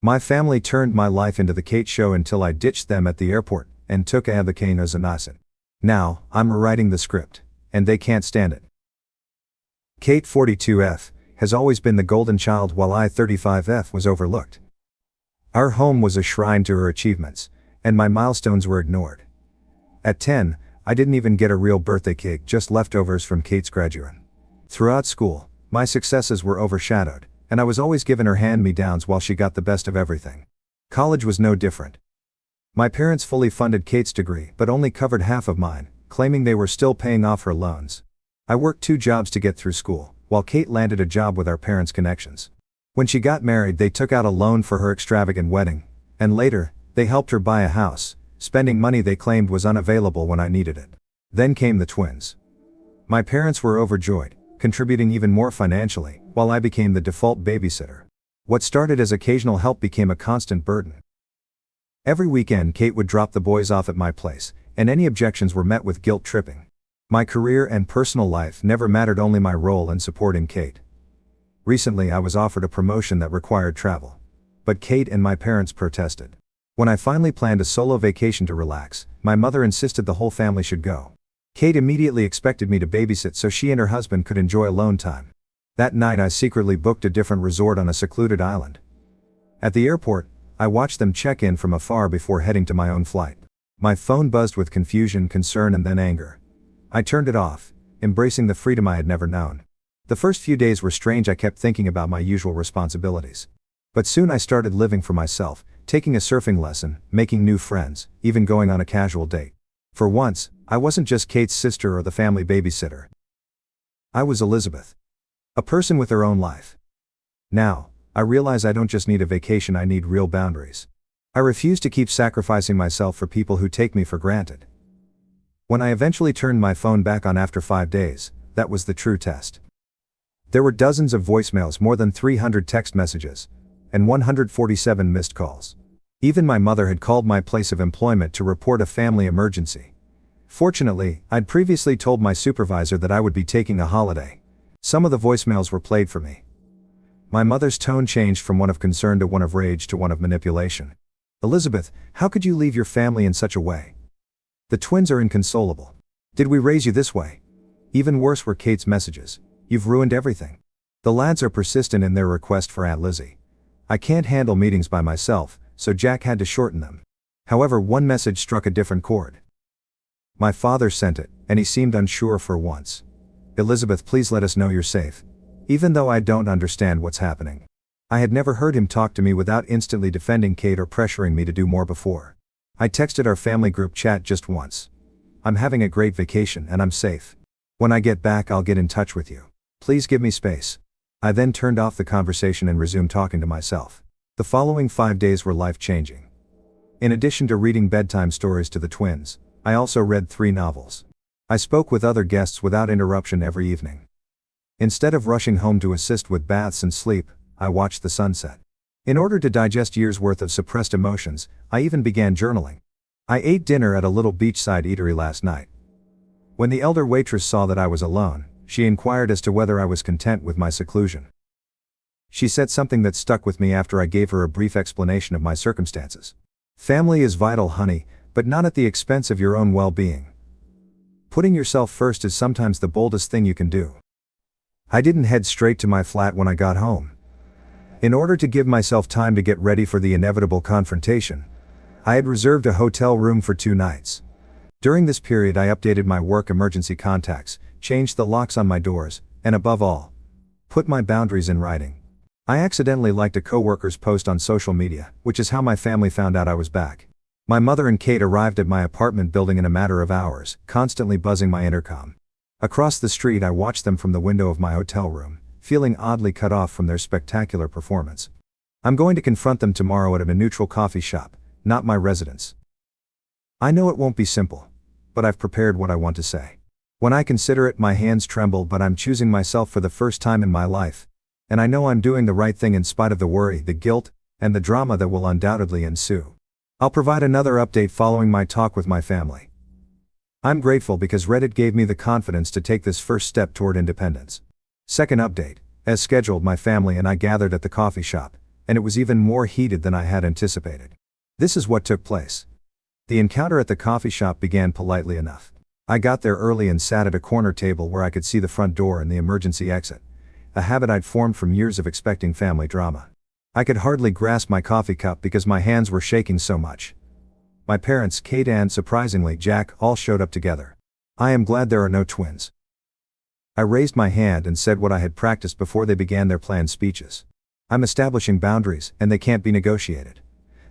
My family turned my life into the Kate show until I ditched them at the airport and took Abacane as an asset. Now, I'm rewriting the script, and they can't stand it. Kate 42F has always been the golden child while I 35F was overlooked. Our home was a shrine to her achievements, and my milestones were ignored. At 10, I didn't even get a real birthday cake, just leftovers from Kate's graduation. Throughout school, my successes were overshadowed, and I was always given her hand-me-downs while she got the best of everything. College was no different. My parents fully funded Kate's degree but only covered half of mine, claiming they were still paying off her loans. I worked 2 jobs to get through school, while Kate landed a job with our parents' connections. When she got married, they took out a loan for her extravagant wedding, and later, they helped her buy a house, spending money they claimed was unavailable when I needed it. Then came the twins. My parents were overjoyed, contributing even more financially, while I became the default babysitter. What started as occasional help became a constant burden. Every weekend Kate would drop the boys off at my place, and any objections were met with guilt tripping. My career and personal life never mattered, only my role in supporting Kate. Recently I was offered a promotion that required travel. But Kate and my parents protested. When I finally planned a solo vacation to relax, my mother insisted the whole family should go. Kate immediately expected me to babysit so she and her husband could enjoy alone time. That night I secretly booked a different resort on a secluded island. At the airport, I watched them check in from afar before heading to my own flight. My phone buzzed with confusion, concern, and then anger. I turned it off, embracing the freedom I had never known. The first few days were strange. I kept thinking about my usual responsibilities. But soon I started living for myself, taking a surfing lesson, making new friends, even going on a casual date. For once, I wasn't just Kate's sister or the family babysitter. I was Elizabeth. A person with her own life. Now, I realize I don't just need a vacation, I need real boundaries. I refuse to keep sacrificing myself for people who take me for granted. When I eventually turned my phone back on after 5 days, that was the true test. There were dozens of voicemails, more than 300 text messages, and 147 missed calls. Even my mother had called my place of employment to report a family emergency. Fortunately, I'd previously told my supervisor that I would be taking a holiday. Some of the voicemails were played for me. My mother's tone changed from one of concern to one of rage to one of manipulation. Elizabeth, how could you leave your family in such a way? The twins are inconsolable. Did we raise you this way? Even worse were Kate's messages. You've ruined everything. The lads are persistent in their request for Aunt Lizzie. I can't handle meetings by myself, so Jack had to shorten them. However, one message struck a different chord. My father sent it, and he seemed unsure for once. Elizabeth, please let us know you're safe. Even though I don't understand what's happening. I had never heard him talk to me without instantly defending Kate or pressuring me to do more before. I texted our family group chat just once. I'm having a great vacation and I'm safe. When I get back I'll get in touch with you. Please give me space. I then turned off the conversation and resumed talking to myself. The following 5 days were life-changing. In addition to reading bedtime stories to the twins, I also read 3 novels. I spoke with other guests without interruption every evening. Instead of rushing home to assist with baths and sleep, I watched the sunset. In order to digest years' worth of suppressed emotions, I even began journaling. I ate dinner at a little beachside eatery last night. When the elder waitress saw that I was alone, she inquired as to whether I was content with my seclusion. She said something that stuck with me after I gave her a brief explanation of my circumstances. Family is vital, honey, but not at the expense of your own well-being. Putting yourself first is sometimes the boldest thing you can do. I didn't head straight to my flat when I got home. In order to give myself time to get ready for the inevitable confrontation, I had reserved a hotel room for 2 nights. During this period I updated my work emergency contacts, changed the locks on my doors, and above all, put my boundaries in writing. I accidentally liked a coworker's post on social media, which is how my family found out I was back. My mother and Kate arrived at my apartment building in a matter of hours, constantly buzzing my intercom. Across the street I watched them from the window of my hotel room, feeling oddly cut off from their spectacular performance. I'm going to confront them tomorrow at a neutral coffee shop, not my residence. I know it won't be simple, but I've prepared what I want to say. When I consider it, my hands tremble, but I'm choosing myself for the first time in my life. And I know I'm doing the right thing in spite of the worry, the guilt, and the drama that will undoubtedly ensue. I'll provide another update following my talk with my family. I'm grateful because Reddit gave me the confidence to take this first step toward independence. Second update. As scheduled, my family and I gathered at the coffee shop, and it was even more heated than I had anticipated. This is what took place. The encounter at the coffee shop began politely enough. I got there early and sat at a corner table where I could see the front door and the emergency exit, a habit I'd formed from years of expecting family drama. I could hardly grasp my coffee cup because my hands were shaking so much. My parents, Kate and, surprisingly, Jack, all showed up together. I am glad there are no twins. I raised my hand and said what I had practiced before they began their planned speeches. I'm establishing boundaries, and they can't be negotiated.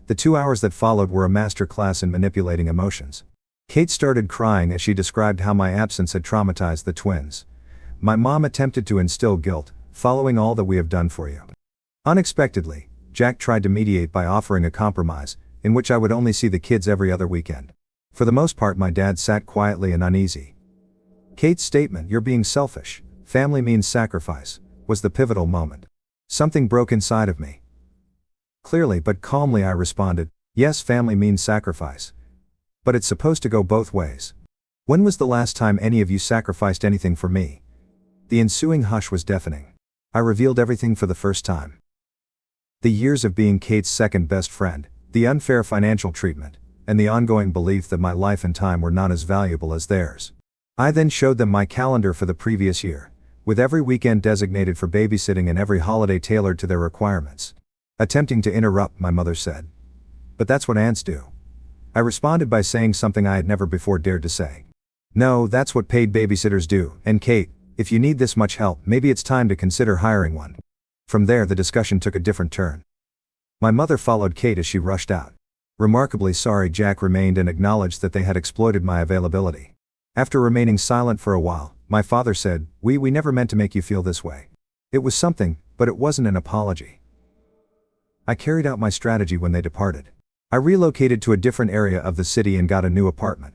The 2 hours that followed were a master class in manipulating emotions. Kate started crying as she described how my absence had traumatized the twins. My mom attempted to instill guilt, following all that we have done for you. Unexpectedly, Jack tried to mediate by offering a compromise, in which I would only see the kids every other weekend. For the most part, my dad sat quietly and uneasy. Kate's statement, "You're being selfish, family means sacrifice," was the pivotal moment. Something broke inside of me. Clearly but calmly I responded, "Yes, family means sacrifice. But it's supposed to go both ways. When was the last time any of you sacrificed anything for me?" The ensuing hush was deafening. I revealed everything for the first time. The years of being Kate's second best friend, the unfair financial treatment, and the ongoing belief that my life and time were not as valuable as theirs. I then showed them my calendar for the previous year, with every weekend designated for babysitting and every holiday tailored to their requirements. Attempting to interrupt, my mother said, "But that's what aunts do." I responded by saying something I had never before dared to say. "No, that's what paid babysitters do, and Kate, if you need this much help, maybe it's time to consider hiring one." From there the discussion took a different turn. My mother followed Kate as she rushed out. Remarkably sorry, Jack remained and acknowledged that they had exploited my availability. After remaining silent for a while, my father said, we never meant to make you feel this way. It was something, but it wasn't an apology." I carried out my strategy when they departed. I relocated to a different area of the city and got a new apartment.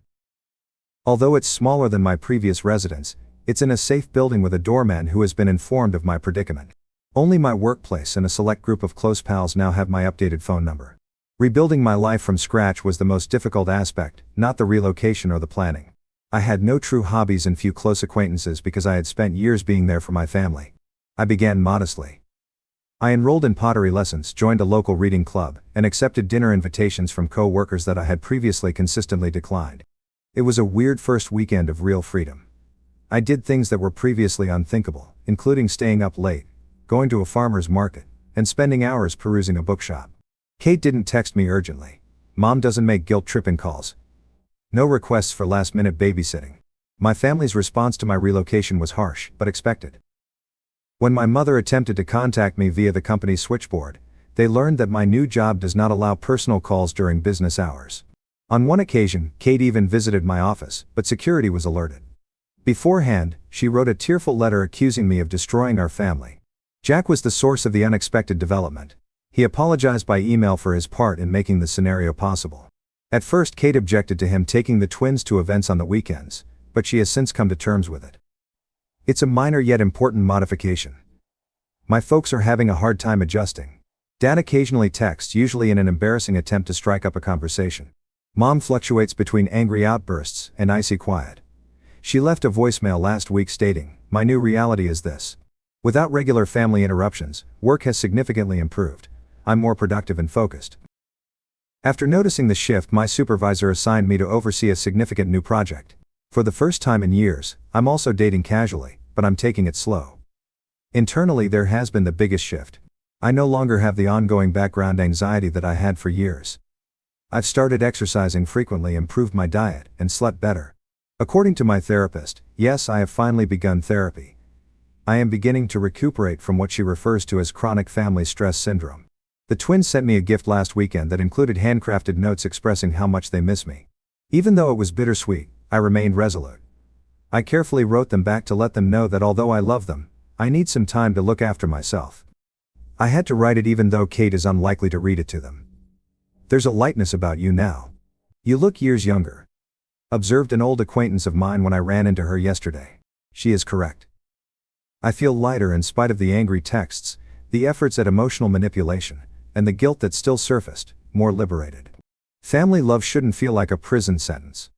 Although it's smaller than my previous residence, it's in a safe building with a doorman who has been informed of my predicament. Only my workplace and a select group of close pals now have my updated phone number. Rebuilding my life from scratch was the most difficult aspect, not the relocation or the planning. I had no true hobbies and few close acquaintances because I had spent years being there for my family. I began modestly. I enrolled in pottery lessons, joined a local reading club, and accepted dinner invitations from co-workers that I had previously consistently declined. It was a weird first weekend of real freedom. I did things that were previously unthinkable, including staying up late, going to a farmer's market, and spending hours perusing a bookshop. Kate didn't text me urgently. Mom doesn't make guilt-tripping calls. No requests for last-minute babysitting. My family's response to my relocation was harsh, but expected. When my mother attempted to contact me via the company's switchboard, they learned that my new job does not allow personal calls during business hours. On one occasion, Kate even visited my office, but security was alerted. Beforehand, she wrote a tearful letter accusing me of destroying our family. Jack was the source of the unexpected development. He apologized by email for his part in making the scenario possible. At first, Kate objected to him taking the twins to events on the weekends, but she has since come to terms with it. It's a minor yet important modification. My folks are having a hard time adjusting. Dad occasionally texts, usually in an embarrassing attempt to strike up a conversation. Mom fluctuates between angry outbursts and icy quiet. She left a voicemail last week stating, "My new reality is this. Without regular family interruptions, work has significantly improved. I'm more productive and focused." After noticing the shift, my supervisor assigned me to oversee a significant new project. For the first time in years, I'm also dating casually, but I'm taking it slow. Internally, there has been the biggest shift. I no longer have the ongoing background anxiety that I had for years. I've started exercising frequently, improved my diet, and slept better. According to my therapist, yes, I have finally begun therapy. I am beginning to recuperate from what she refers to as chronic family stress syndrome. The twins sent me a gift last weekend that included handcrafted notes expressing how much they miss me. Even though it was bittersweet, I remained resolute. I carefully wrote them back to let them know that although I love them, I need some time to look after myself. I had to write it even though Kate is unlikely to read it to them. "There's a lightness about you now. You look years younger," observed an old acquaintance of mine when I ran into her yesterday. She is correct. I feel lighter in spite of the angry texts, the efforts at emotional manipulation, and the guilt that still surfaced, more liberated. Family love shouldn't feel like a prison sentence.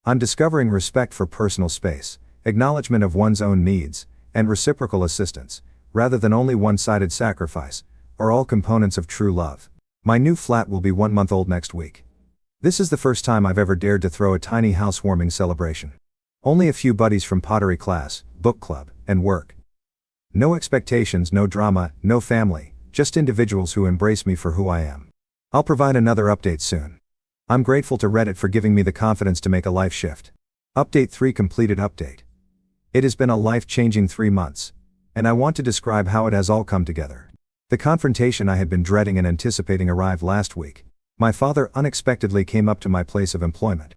I'm discovering respect for personal space, acknowledgement of one's own needs, and reciprocal assistance, rather than only one-sided sacrifice, are all components of true love. My new flat will be 1 month old next week. This is the first time I've ever dared to throw a tiny housewarming celebration. Only a few buddies from pottery class, book club, and work. No expectations, no drama, no family, just individuals who embrace me for who I am. I'll provide another update soon. I'm grateful to Reddit for giving me the confidence to make a life shift. Update 3 completed update. It has been a life-changing 3 months, and I want to describe how it has all come together. The confrontation I had been dreading and anticipating arrived last week. My father unexpectedly came up to my place of employment.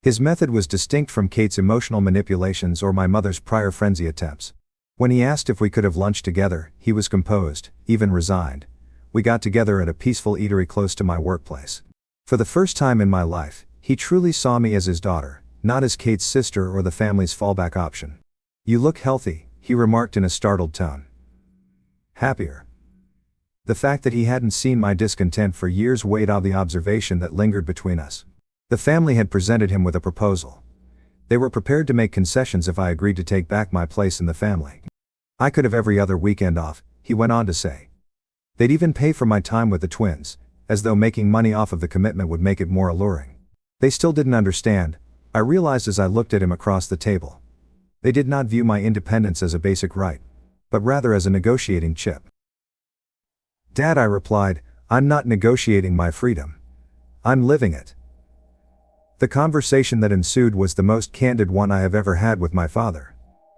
His method was distinct from Kate's emotional manipulations or my mother's prior frenzy attempts. When he asked if we could have lunch together, he was composed, even resigned. We got together at a peaceful eatery close to my workplace. For the first time in my life, he truly saw me as his daughter, not as Kate's sister or the family's fallback option. "You look healthy," he remarked in a startled tone. Happier. The fact that he hadn't seen my discontent for years weighed on the observation that lingered between us. The family had presented him with a proposal. They were prepared to make concessions if I agreed to take back my place in the family. I could have every other weekend off, he went on to say. They'd even pay for my time with the twins, as though making money off of the commitment would make it more alluring. They still didn't understand, I realized as I looked at him across the table. They did not view my independence as a basic right, but rather as a negotiating chip. "Dad," I replied, "I'm not negotiating my freedom. I'm living it." The conversation that ensued was the most candid one I have ever had with my father.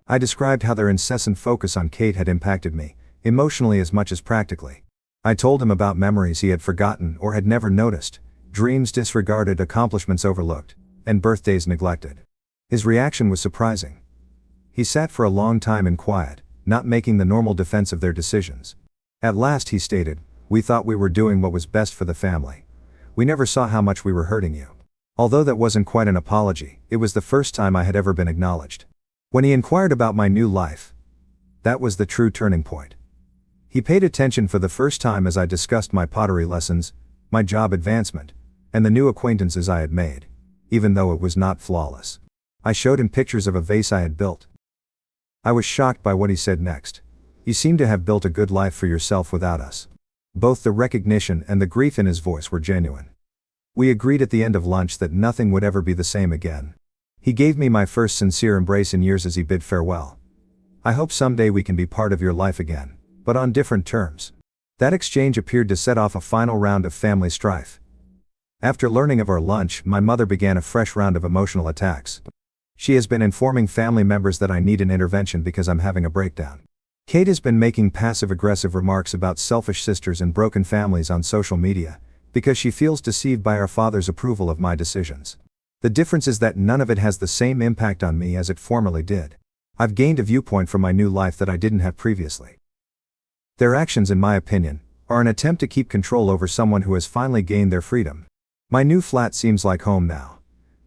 I described how their incessant focus on Kate had impacted me, emotionally as much as practically. I told him about memories he had forgotten or had never noticed, dreams disregarded, accomplishments overlooked, and birthdays neglected. His reaction was surprising. He sat for a long time in quiet, not making the normal defense of their decisions. At last he stated, "We thought we were doing what was best for the family. We never saw how much we were hurting you." Although that wasn't quite an apology, it was the first time I had ever been acknowledged. When he inquired about my new life, that was the true turning point. He paid attention for the first time as I discussed my pottery lessons, my job advancement, and the new acquaintances I had made, even though it was not flawless. I showed him pictures of a vase I had built. I was shocked by what he said next. "You seem to have built a good life for yourself without us." Both the recognition and the grief in his voice were genuine. We agreed at the end of lunch that nothing would ever be the same again. He gave me my first sincere embrace in years as he bid farewell. "I hope someday we can be part of your life again, but on different terms." That exchange appeared to set off a final round of family strife. After learning of our lunch, my mother began a fresh round of emotional attacks. She has been informing family members that I need an intervention because I'm having a breakdown. Kate has been making passive-aggressive remarks about selfish sisters and broken families on social media, because she feels deceived by our father's approval of my decisions. The difference is that none of it has the same impact on me as it formerly did. I've gained a viewpoint from my new life that I didn't have previously. Their actions, in my opinion, are an attempt to keep control over someone who has finally gained their freedom. My new flat seems like home now.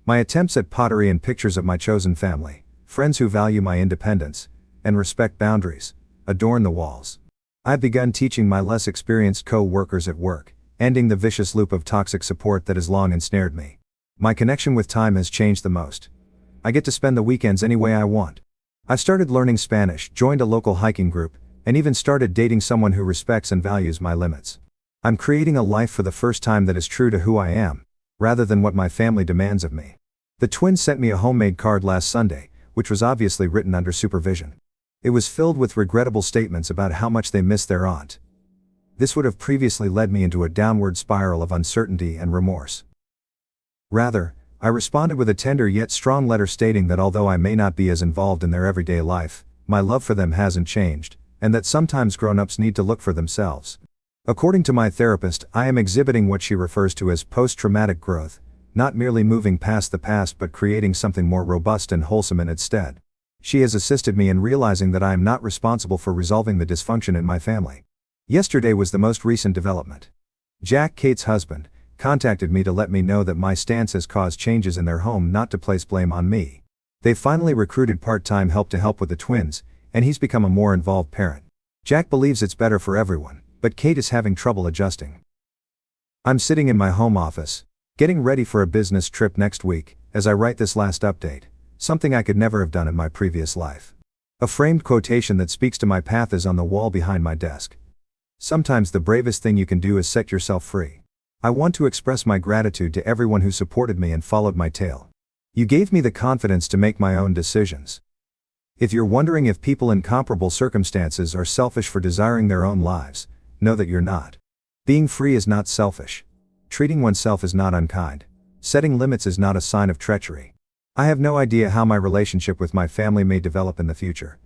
My attempts at pottery and pictures of my chosen family, friends who value my independence, and respect boundaries, adorn the walls. I've begun teaching my less experienced co-workers at work, ending the vicious loop of toxic support that has long ensnared me. My connection with time has changed the most. I get to spend the weekends any way I want. I've started learning Spanish, joined a local hiking group, and even started dating someone who respects and values my limits. I'm creating a life for the first time that is true to who I am, rather than what my family demands of me. The twins sent me a homemade card last Sunday, which was obviously written under supervision. It was filled with regrettable statements about how much they miss their aunt. This would have previously led me into a downward spiral of uncertainty and remorse. Rather, I responded with a tender yet strong letter stating that although I may not be as involved in their everyday life, my love for them hasn't changed, and that sometimes grown-ups need to look for themselves. According to my therapist, I am exhibiting what she refers to as post-traumatic growth, not merely moving past the past but creating something more robust and wholesome in its stead. She has assisted me in realizing that I am not responsible for resolving the dysfunction in my family. Yesterday was the most recent development. Jack, Kate's husband, contacted me to let me know that my stance has caused changes in their home, not to place blame on me. They finally recruited part-time help to help with the twins, and he's become a more involved parent. Jack believes it's better for everyone, but Kate is having trouble adjusting. I'm sitting in my home office, getting ready for a business trip next week, as I write this last update, something I could never have done in my previous life. A framed quotation that speaks to my path is on the wall behind my desk. Sometimes the bravest thing you can do is set yourself free. I want to express my gratitude to everyone who supported me and followed my tale. You gave me the confidence to make my own decisions. If you're wondering if people in comparable circumstances are selfish for desiring their own lives, know that you're not. Being free is not selfish. Treating oneself is not unkind. Setting limits is not a sign of treachery. I have no idea how my relationship with my family may develop in the future.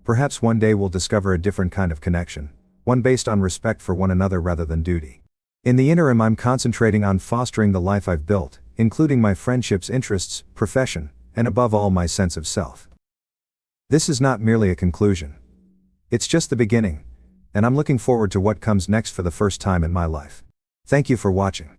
Perhaps one day we'll discover a different kind of connection, one based on respect for one another rather than duty. In the interim, I'm concentrating on fostering the life I've built, including my friendships, interests, profession, and above all my sense of self. This is not merely a conclusion. It's just the beginning, and I'm looking forward to what comes next for the first time in my life. Thank you for watching.